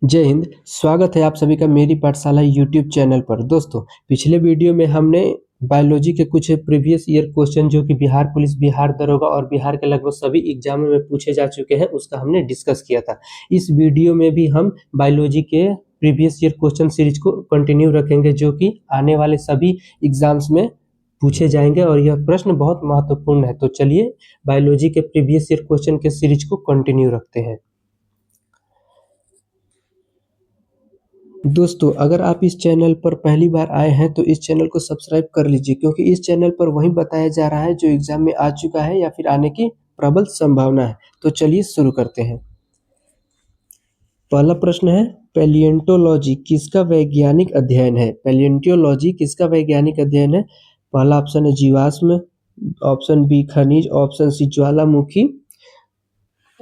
जय हिंद। स्वागत है आप सभी का मेरी पाठशाला यूट्यूब चैनल पर। दोस्तों, पिछले वीडियो में हमने बायोलॉजी के कुछ प्रीवियस ईयर क्वेश्चन जो कि बिहार पुलिस, बिहार दरोगा और बिहार के लगभग सभी एग्जामों में पूछे जा चुके हैं, उसका हमने डिस्कस किया था। इस वीडियो में भी हम बायोलॉजी के प्रीवियस ईयर क्वेश्चन सीरीज को कंटिन्यू रखेंगे, जो कि आने वाले सभी एग्जाम्स में पूछे जाएंगे और यह प्रश्न बहुत महत्वपूर्ण है। तो चलिए बायोलॉजी के प्रीवियस ईयर क्वेश्चन के सीरीज को कंटिन्यू रखते हैं। दोस्तों, अगर आप इस चैनल पर पहली बार आए हैं तो इस चैनल को सब्सक्राइब कर लीजिए, क्योंकि इस चैनल पर वही बताया जा रहा है जो एग्जाम में आ चुका है या फिर आने की प्रबल संभावना है। तो चलिए शुरू करते हैं। पहला प्रश्न है, पैलियोंटोलॉजी किसका वैज्ञानिक अध्ययन है? पैलियोंटोलॉजी किसका वैज्ञानिक अध्ययन है? पहला ऑप्शन है जीवाश्म, ऑप्शन बी खनिज, ऑप्शन सी ज्वालामुखी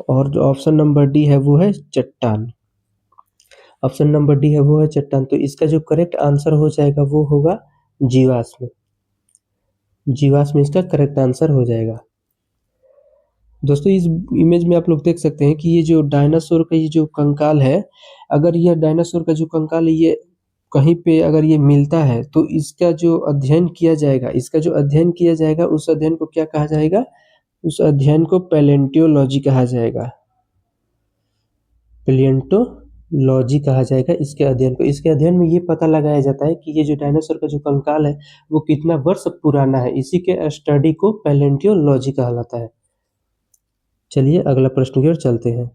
और जो ऑप्शन नंबर डी है वो है चट्टान। ऑप्शन नंबर डी है वो है चट्टान। तो इसका जो करेक्ट आंसर हो जाएगा वो होगा जीवाश्म। जीवाश्म इसका करेक्ट आंसर हो जाएगा। दोस्तों, इस इमेज में आप लोग देख सकते हैं कि ये जो डायनासोर का ये जो कंकाल है, अगर यह डायनासोर का जो कंकाल है ये कहीं पे अगर ये मिलता है तो इसका जो अध्ययन किया जाएगा, उस अध्ययन को क्या कहा जाएगा? उस अध्ययन को पैलेंटियोलॉजी कहा जाएगा। पैलियोंटोलॉजी कहा जाएगा इसके अध्ययन को। इसके अध्ययन में ये पता लगाया जाता है कि ये जो डायनासोर का जो कंकाल है वो कितना वर्ष पुराना है। इसी के स्टडी को पैलेंटियोलॉजी कहलाता है। चलिए अगला प्रश्न की ओर चलते हैं।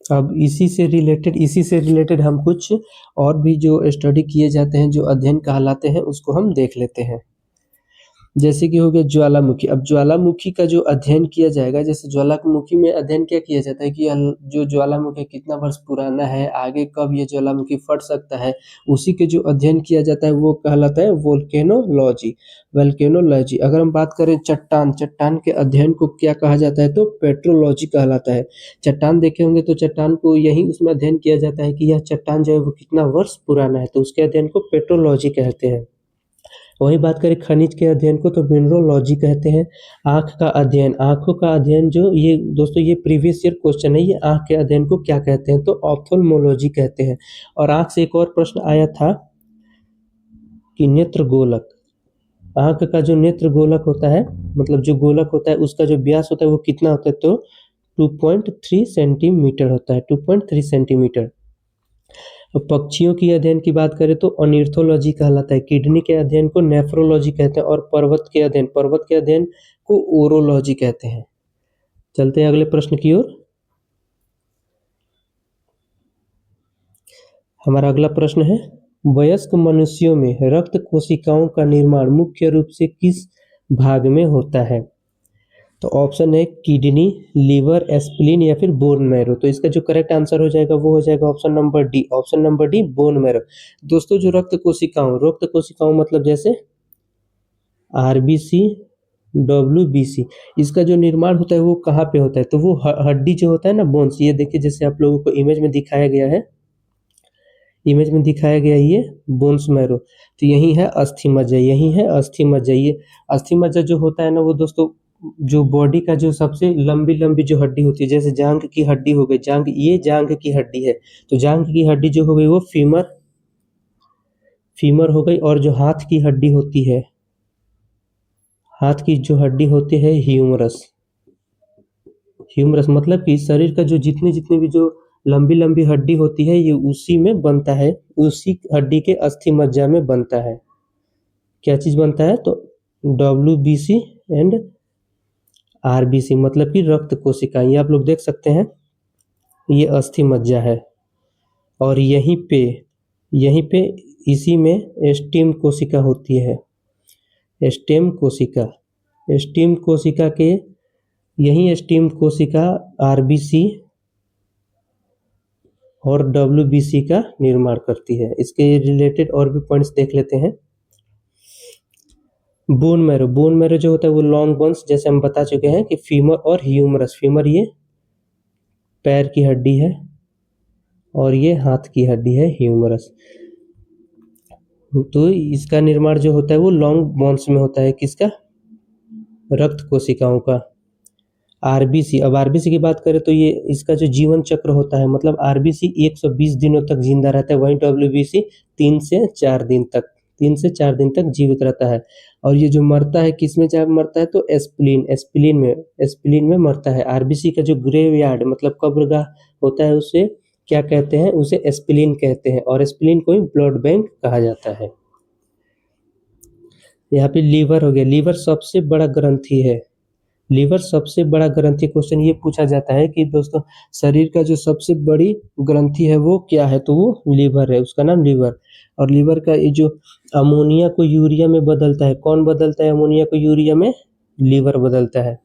अब इसी से रिलेटेड हम कुछ और भी जो स्टडी किए जाते हैं, जो अध्ययन कहलाते हैं, उसको हम देख लेते हैं। जैसे कि हो गया ज्वालामुखी। अब ज्वालामुखी का जो अध्ययन किया जाएगा, जैसे ज्वालामुखी में अध्ययन क्या किया जाता है कि जो ज्वालामुखी कितना वर्ष पुराना है, आगे कब ये ज्वालामुखी फट सकता है, उसी के जो अध्ययन किया जाता है वो कहलाता है वोल्केनोलॉजी। अगर हम बात करें चट्टान के अध्ययन को क्या कहा जाता है? तो पेट्रोलॉजी कहलाता है। चट्टान देखे होंगे तो चट्टान को यही उसमें अध्ययन किया जाता है कि यह चट्टान जो है वो कितना वर्ष पुराना है, तो उसके अध्ययन को पेट्रोलॉजी कहते हैं। वही बात करें खनिज के अध्ययन को तो मिनरोलॉजी कहते हैं। आंखों का अध्ययन जो ये दोस्तों ये प्रीवियस ईयर क्वेश्चन है, ये आंख के अध्ययन को क्या कहते हैं? तो ऑप्थेल्मोलॉजी कहते हैं। और आंख से एक और प्रश्न आया था कि नेत्र गोलक, आंख का जो नेत्र गोलक होता है, मतलब जो गोलक होता है उसका जो व्यास होता है वो कितना होता है? तो 2.3 सेंटीमीटर होता है, 2.3 सेंटीमीटर। पक्षियों की अध्ययन की बात करें तो ऑर्निथोलॉजी कहलाता है। किडनी के अध्ययन को नेफ्रोलॉजी कहते हैं और पर्वत के अध्ययन को ओरोलॉजी कहते हैं। चलते हैं अगले प्रश्न की ओर। हमारा अगला प्रश्न है, वयस्क मनुष्यों में रक्त कोशिकाओं का निर्माण मुख्य रूप से किस भाग में होता है? तो ऑप्शन है किडनी, लीवर, स्प्लीन या फिर बोन मैरो। तो इसका जो करेक्ट आंसर हो जाएगा वो हो जाएगा option number D bone marrow. दोस्तों, जो रक्त कोशिकाओं मतलब जैसे आरबीसी, डब्ल्यूबीसी, इसका जो निर्माण होता है वो कहाँ पे होता है? तो वो हड्डी जो होता है ना, बोन्स, ये देखिए जैसे आप लोगों को इमेज में दिखाया गया है, ये बोन्स मैरो। तो यही है अस्थि मज्जा। ये अस्थि मज्जा जो होता है ना वो दोस्तों, जो बॉडी का जो सबसे लंबी जो हड्डी होती है, जैसे जांघ की हड्डी हो गई, ये जांघ की हड्डी है, तो जांघ की हड्डी जो हो गई वो फीमर हो गई। और जो हाथ की हड्डी होती है, ह्यूमरस मतलब कि शरीर का जो जितनी भी जो लंबी हड्डी होती है ये उसी में बनता है, उसी हड्डी के अस्थि मज्जा में बनता है। क्या चीज बनता है? तो डब्ल्यूबीसी एंड आरबीसी, मतलब कि रक्त कोशिकाएं। ये आप लोग देख सकते हैं, ये अस्थि मज्जा है। और यहीं पे इसी में स्टेम कोशिका होती है। स्टेम कोशिका आरबीसी और डब्ल्यूबीसी का निर्माण करती है। इसके रिलेटेड और भी पॉइंट्स देख लेते हैं। बोन मैरो जो होता है वो लॉन्ग बोन्स, जैसे हम बता चुके हैं कि फीमर और ह्यूमरस। फीमर ये पैर की हड्डी है और ये हाथ की हड्डी है, ह्यूमरस। तो इसका निर्माण जो होता है वो लॉन्ग बोन्स में होता है। किसका? रक्त कोशिकाओं का। आरबीसी, अब आरबीसी की बात करें तो ये इसका जो जीवन चक्र होता है, मतलब आरबीसी 120 दिनों तक जिंदा रहता है, वहीं डब्ल्यूबीसी 3 से 4 दिन तक जीवित रहता है। और ये जो मरता है किसमें जा मरता है, तो एस्प्लीन में मरता है। आरबीसी का जो ग्रेवयार्ड मतलब कब्रगाह होता है उसे क्या कहते हैं, उसे एस्प्लीन कहते हैं, और एस्प्लीन को ही ब्लड बैंक कहा जाता है। यहाँ पे लीवर हो गया, लीवर सबसे बड़ा ग्रंथि है। लीवर सबसे बड़ा ग्रंथि, क्वेश्चन ये पूछा जाता है कि दोस्तों शरीर का जो सबसे बड़ी ग्रंथि है वो क्या है, तो वो लीवर है, उसका नाम लीवर। और लीवर का ये जो अमोनिया को यूरिया में बदलता है, कौन बदलता है अमोनिया को यूरिया में, लीवर बदलता है।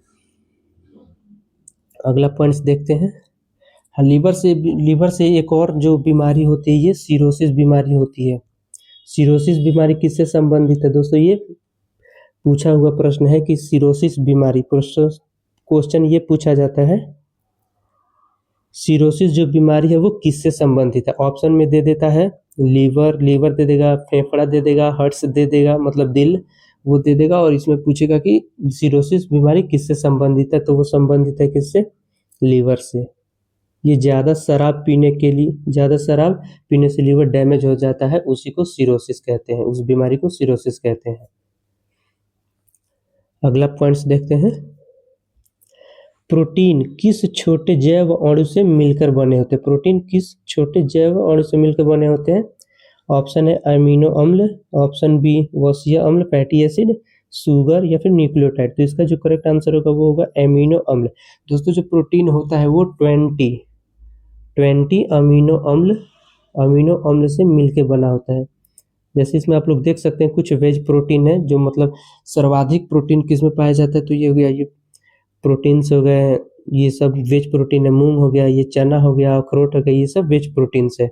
अगला पॉइंट्स देखते हैं। हाँ, लीवर से एक और जो बीमारी होती है, ये सिरोसिस बीमारी होती है। सिरोसिस बीमारी किससे संबंधित है दोस्तों, ये पूछा हुआ प्रश्न है कि सिरोसिस बीमारी, क्वेश्चन ये पूछा जाता है सिरोसिस जो बीमारी है वो किससे संबंधित है। ऑप्शन में दे देता है लीवर दे देगा, फेफड़ा दे देगा, हार्ट्स दे देगा मतलब दिल वो दे देगा, और इसमें पूछेगा कि सिरोसिस बीमारी किससे संबंधित है, तो वो संबंधित है किससे, लीवर से। ये ज़्यादा शराब पीने से लीवर डैमेज हो जाता है, उसी को सिरोसिस कहते हैं, उस बीमारी को सिरोसिस कहते हैं। अगला पॉइंट्स देखते हैं। प्रोटीन किस छोटे जैव अणु से मिलकर बने होते हैं, प्रोटीन किस छोटे जैव अणु से मिलकर बने होते हैं। ऑप्शन है अमीनो अम्ल, ऑप्शन बी वसीय अम्ल, फैटी एसिड, शुगर या फिर न्यूक्लियोटाइड। तो इसका जो करेक्ट आंसर होगा वो होगा एमिनो अम्ल। दोस्तों जो प्रोटीन होता है वो 20 अमीनो अम्ल से मिलकर बना होता है। जैसे इसमें आप लोग देख सकते हैं कुछ वेज प्रोटीन है, जो मतलब सर्वाधिक प्रोटीन किसमें पाया जाता है, तो ये हो गया, ये प्रोटीन्स हो गए, ये सब वेज प्रोटीन है। मूंग हो गया, ये चना हो गया, अखरोट हो गया, ये सब वेज प्रोटीन्स है।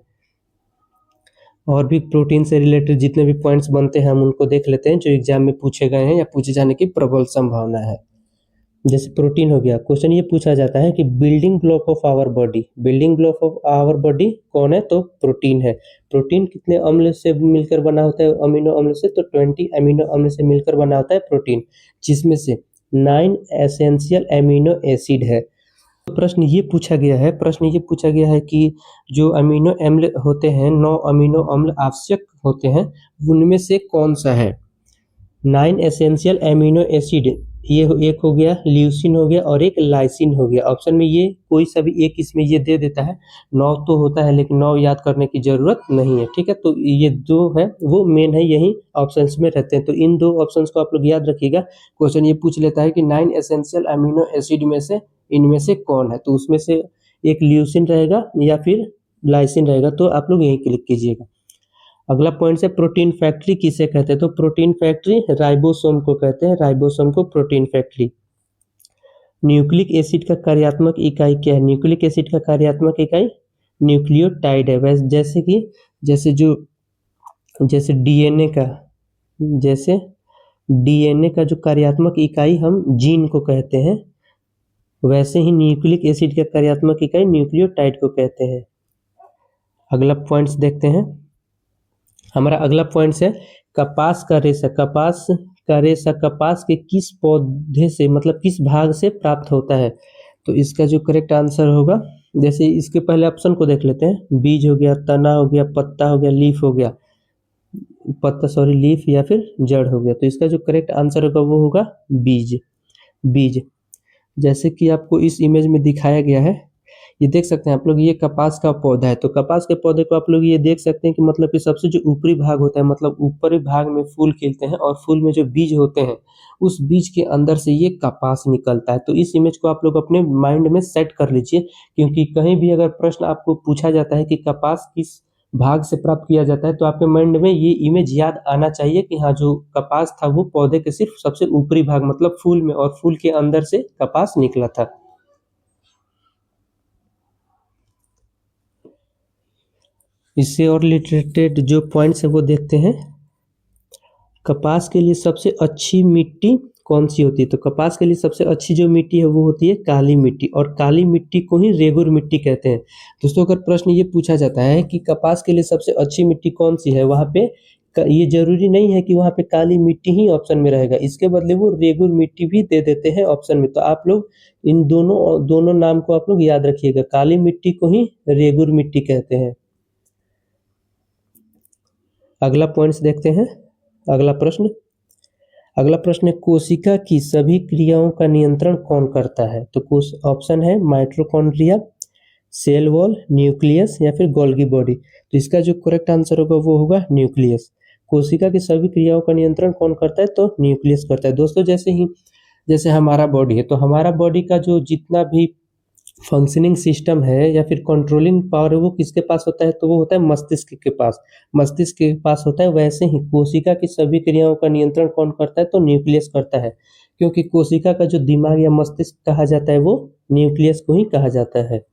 और भी प्रोटीन से रिलेटेड जितने भी पॉइंट्स बनते हैं हम उनको देख लेते हैं जो एग्जाम में पूछे गए हैं या पूछे जाने की प्रबल संभावना है। जैसे प्रोटीन हो गया, क्वेश्चन ये पूछा जाता है कि building block of our body कौन है, तो प्रोटीन है। प्रोटीन कितने अम्ल से मिलकर बना होता है, अमीनो अम्ल से, तो 20 अमीनो अम्ल से मिलकर बना होता है प्रोटीन, जिसमें से 9 एसेंशियल अमीनो एसिड है। तो प्रश्न ये पूछा गया है कि जो अमीनो अम्ल होते हैं, 9 अमीनो अम्ल आवश्यक होते हैं, उनमें से कौन सा है। 9 एसेंशियल अमीनो एसिड, ये एक हो गया, ल्यूसिन हो गया और एक लाइसिन हो गया। ऑप्शन में ये कोई सा भी एक इसमें ये दे देता है। 9 तो होता है लेकिन 9 याद करने की जरूरत नहीं है, ठीक है। तो ये 2 है वो मेन है, यही ऑप्शंस में रहते हैं, तो इन 2 ऑप्शंस को आप लोग याद रखिएगा। क्वेश्चन ये पूछ लेता है कि 9 एसेंशियल अमीनो एसिड में से इनमें से कौन है, तो उसमें से एक ल्यूसिन रहेगा या फिर लाइसिन रहेगा, तो आप लोग यही क्लिक कीजिएगा। अगला पॉइंट है प्रोटीन फैक्ट्री किसे कहते हैं, तो प्रोटीन फैक्ट्री राइबोसोम को कहते हैं, राइबोसोम को प्रोटीन फैक्ट्री। न्यूक्लिक एसिड का कार्यात्मक इकाई क्या है, न्यूक्लिक एसिड का कार्यात्मक इकाई न्यूक्लियोटाइड है। वैसे जैसे डीएनए का जो कार्यात्मक इकाई हम जीन को कहते हैं, वैसे ही न्यूक्लिक एसिड का कार्यात्मक इकाई न्यूक्लियोटाइड को कहते हैं। अगला पॉइंट्स देखते हैं। हमारा अगला पॉइंट्स है कपास का रेशा कपास के किस पौधे से मतलब किस भाग से प्राप्त होता है, तो इसका जो करेक्ट आंसर होगा, जैसे इसके पहले ऑप्शन को देख लेते हैं। बीज हो गया, तना हो गया, पत्ता हो गया, लीफ या फिर जड़ हो गया। तो इसका जो करेक्ट आंसर होगा वो होगा बीज। जैसे कि आपको इस इमेज में दिखाया गया है, ये देख सकते हैं आप लोग, ये कपास का पौधा है। तो कपास के पौधे को आप लोग ये देख सकते हैं कि मतलब कि सबसे जो ऊपरी भाग होता है, मतलब ऊपरी भाग में फूल खिलते हैं और फूल में जो बीज होते हैं उस बीज के अंदर से ये कपास निकलता है। तो इस इमेज को आप लोग अपने माइंड में सेट कर लीजिए, क्योंकि कहीं भी अगर प्रश्न आपको पूछा जाता है कि कपास किस भाग से प्राप्त किया जाता है, तो आपके माइंड में ये इमेज याद आना चाहिए कि हाँ, जो कपास था वो पौधे के सिर्फ सबसे ऊपरी भाग मतलब फूल में, और फूल के अंदर से कपास निकला था। इससे और रिलेटेड जो पॉइंट्स है वो देखते हैं। कपास के लिए सबसे अच्छी मिट्टी कौन सी होती है, तो कपास के लिए सबसे अच्छी जो मिट्टी है वो होती है काली मिट्टी, और काली मिट्टी को ही रेगुर मिट्टी कहते हैं। दोस्तों अगर प्रश्न ये पूछा जाता है कि कपास के लिए सबसे अच्छी मिट्टी कौन सी है, वहाँ पे ये जरूरी नहीं है कि वहाँ पे काली मिट्टी ही ऑप्शन में रहेगा, इसके बदले वो रेगुर मिट्टी भी दे देते हैं ऑप्शन में। तो आप लोग इन दोनों नाम को आप लोग याद रखिएगा, काली मिट्टी को ही रेगुर मिट्टी कहते हैं। अगला पॉइंट्स देखते हैं। अगला प्रश्न है, कोशिका की सभी क्रियाओं का नियंत्रण कौन करता है? तो ऑप्शन है माइटोकॉन्ड्रिया, सेल वॉल, न्यूक्लियस या फिर गोल्गी बॉडी। तो इसका जो करेक्ट आंसर होगा वो होगा न्यूक्लियस। कोशिका की सभी क्रियाओं का नियंत्रण कौन करता है? तो न्यूक्लियस करता है। दोस्तों जैसे हमारा बॉडी है, तो हमारा बॉडी का जो जितना भी फंक्शनिंग सिस्टम है या फिर कंट्रोलिंग पावर है वो किसके पास होता है? तो वो होता है मस्तिष्क के पास। मस्तिष्क के पास होता है। वैसे ही कोशिका की सभी क्रियाओं का नियंत्रण कौन करता है? तो न्यूक्लियस करता है, क्योंकि कोशिका का जो दिमाग या मस्तिष्क कहा जाता है वो न्यूक्लियस को ही कहा जाता है।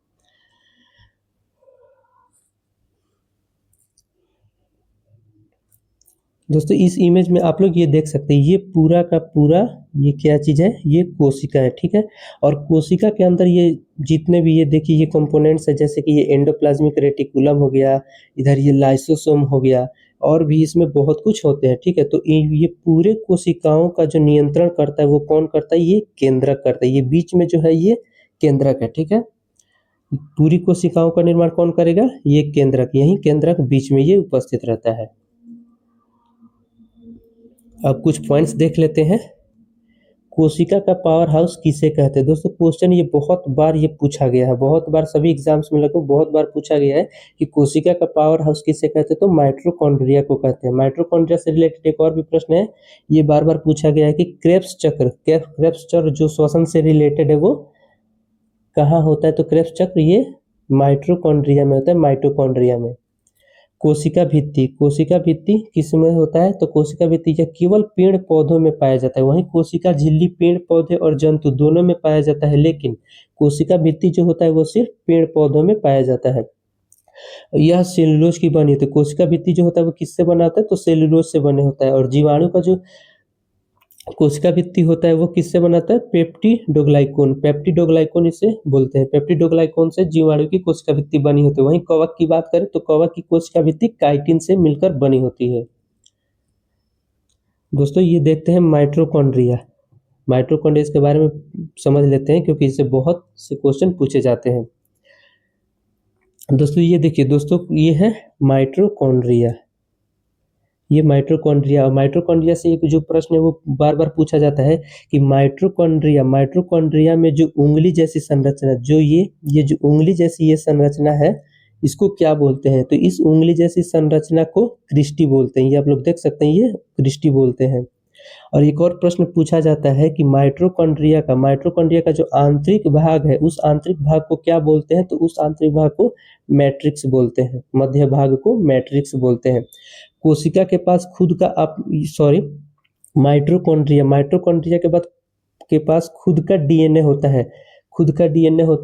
दोस्तों इस इमेज में आप लोग ये देख सकते हैं, ये पूरा का पूरा ये क्या चीज है? ये कोशिका है, ठीक है। और कोशिका के अंदर ये जितने भी ये देखिए ये कंपोनेंट्स है, जैसे कि ये एंडोप्लाज्मिक रेटिकुलम हो गया, इधर ये लाइसोसोम हो गया, और भी इसमें बहुत कुछ होते हैं, ठीक है। तो ये पूरे कोशिकाओं का जो नियंत्रण करता है वो कौन करता है? ये केंद्रक करता है। ये बीच में जो है ये केंद्रक है, ठीक है। पूरी कोशिकाओं का निर्माण कौन करेगा? ये केंद्रक, यही केंद्रक बीच में ये उपस्थित रहता है। अब कुछ पॉइंट्स देख लेते हैं। कोशिका का पावर हाउस किसे कहते हैं? दोस्तों क्वेश्चन ये बहुत बार ये पूछा गया है, बहुत बार सभी एग्जाम्स में लगभग बहुत बार पूछा गया है कि कोशिका का पावर हाउस किसे कहते हैं? तो माइटोकॉन्ड्रिया को कहते हैं। माइटोकॉन्ड्रिया से रिलेटेड एक और भी प्रश्न है, ये बार बार पूछा गया है कि क्रेब्स चक्र जो श्वसन से रिलेटेड है वो कहाँ होता है? तो क्रेब्स चक्र ये माइटोकॉन्ड्रिया में होता है, माइटोकॉन्ड्रिया में। कोशिका भित्ति किस में होता है? तो कोशिका भित्ति यह केवल पेड़ पौधों में पाया जाता है। वहीं कोशिका झिल्ली पेड़ पौधे और जंतु दोनों में पाया जाता है, लेकिन कोशिका भित्ति जो होता है वो सिर्फ पेड़ पौधों में पाया जाता है। यह सेलुलोज की बनी होती है। कोशिका भित्ति जो होता है वो किससे बना होता है? तो सेलुलोज से बने होता है। और जीवाणु का जो कोशिका भित्ति होता है वो किससे बनाता है? पेप्टिडोग्लाइकोन इसे बोलते हैं। पेप्टिडोग्लाइकोन से जीवाणु की कोशिका भित्ति बनी होती है। वहीं कवक की बात करें तो कवक की कोशिका भित्ति काइटिन से मिलकर बनी होती है। दोस्तों ये देखते हैं माइटोकॉन्ड्रिया इसके बारे में समझ लेते हैं, क्योंकि इससे बहुत से क्वेश्चन पूछे जाते हैं। दोस्तों ये देखिए दोस्तों, ये है माइटोकॉन्ड्रिया, ये माइटोकॉन्ड्रिया से एक जो प्रश्न है वो बार बार पूछा जाता है कि माइटोकॉन्ड्रिया में जो उंगली जैसी संरचना, जो ये जो उंगली जैसी ये संरचना है इसको क्या बोलते हैं? तो इस उंगली जैसी संरचना को क्रिस्टी बोलते हैं। ये आप लोग देख सकते हैं, ये क्रिस्टी बोलते हैं। और एक और प्रश्न पूछा जाता है कि माइटोकॉन्ड्रिया का जो आंतरिक भाग है उस आंतरिक भाग को क्या बोलते हैं? तो उस आंतरिक भाग को मैट्रिक्स बोलते हैं, मध्य भाग को मैट्रिक्स बोलते हैं। कोशिका के पास माइटोकॉन्ड्रिया के पास खुद का डीएनए होता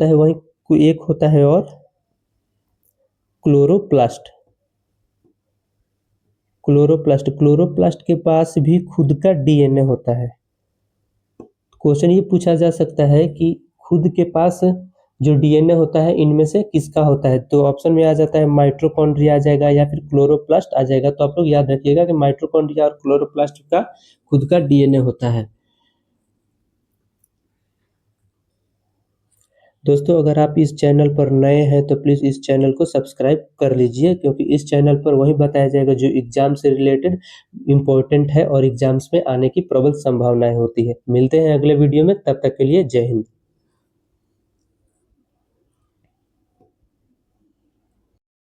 है, वहीं एक होता है और क्लोरोप्लास्ट के पास भी खुद का डीएनए होता है। क्वेश्चन ये पूछा जा सकता है कि खुद के पास जो डीएनए होता है इनमें से किसका होता है? तो ऑप्शन में आ जाता है माइटोकॉन्ड्रिया आ जाएगा या फिर क्लोरोप्लास्ट आ जाएगा। तो आप लोग याद रखिएगा कि माइटोकॉन्ड्रिया और क्लोरोप्लास्ट का खुद का डीएनए होता है। दोस्तों अगर आप इस चैनल पर नए हैं तो प्लीज़ इस चैनल को सब्सक्राइब कर लीजिए, क्योंकि इस चैनल पर वही बताया जाएगा जो एग्जाम से रिलेटेड इम्पोर्टेंट है और एग्जाम्स में आने की प्रबल संभावनाएं होती है। मिलते हैं अगले वीडियो में, तब तक के लिए जय हिंद।